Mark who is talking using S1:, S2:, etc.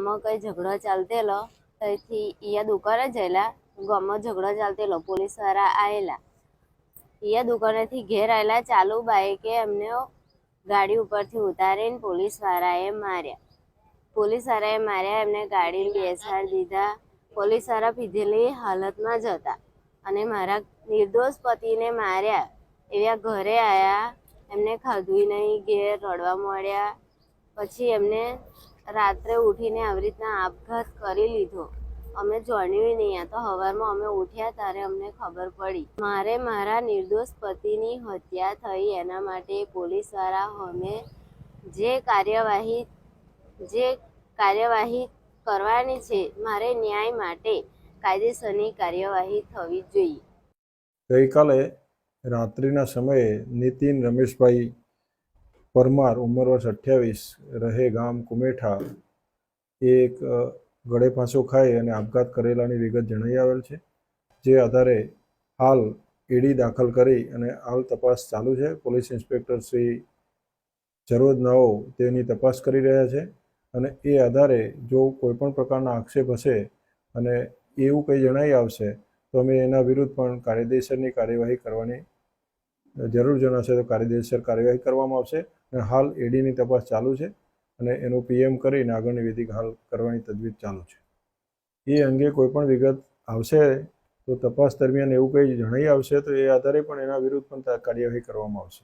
S1: ગાमમાં કઈ ઝઘડો ચાલતેલો ત્યાંથી ઈયા દુકાને જયેલા ગામમાં ઝઘડો ચાલતેલો પોલીસવાળા આવેલા ઈયા દુકાનેથી ઘેર આવેલા ચાલુ બાઈકે એમને ગાડી ઉપરથી ઉતારીને પોલીસવાળાએ માર્યા એમને ગાડી બેસાડી દીધા। પોલીસવાળા પીધેલી હાલતમાં જ હતા અને મારા નિર્દોષ પતિને માર્યા। એવા ઘરે આવ્યા એમને ખાધું નહીં ઘેર રડવા માંડ્યા। પછી એમને રાત્રે ઉઠીને આવી રીતના આપઘાત કરી લીધો। અમે જાણ્યું નહીં। આ તો સવારમાં અમે ઉઠ્યા ત્યારે અમને ખબર પડી। મારે મારા નિર્દોષ પતિની હત્યા થઈ એના માટે પોલીસવાળા અમે જે કાર્યવાહી કરવાની છે મારે ન્યાય માટે કાયદેસરની કાર્યવાહી થવી જોઈએ।
S2: ગઈકાલે રાત્રિના સમયે નીતિન રમેશભાઈ પરમાર ઉંમર વર્ષ 28 રહે ગામ કુમેઠા એક ગળે ફાંસો ખાઈ અને આપઘાત કરેલાની વિગત જણાઈ આવેલ છે। જે આધારે હાલ ઈડી દાખલ કરી અને હાલ તપાસ ચાલુ છે। પોલીસ ઇન્સ્પેક્ટર શ્રી સરોજ નાઓ તેની તપાસ કરી રહ્યા છે અને એ આધારે જો કોઈપણ પ્રકારના આક્ષેપ હશે અને એવું કંઈ જણાઈ આવશે તો અમે એના વિરુદ્ધ પણ કાયદેસરની કાર્યવાહી કરવાની જરૂર જણાશે તો કાયદેસર કાર્યવાહી કરવામાં આવશે। અને હાલ ઈડીની તપાસ ચાલુ છે અને એનું પીએમ કરીને આગળની વિધિ હાલ કરવાની તજવીજ ચાલુ છે। એ અંગે કોઈપણ વિગત આવશે તો તપાસ દરમિયાન એવું કંઈ જણાઈ આવશે તો એ આધારે પણ એના વિરુદ્ધ પણ કાર્યવાહી કરવામાં આવશે।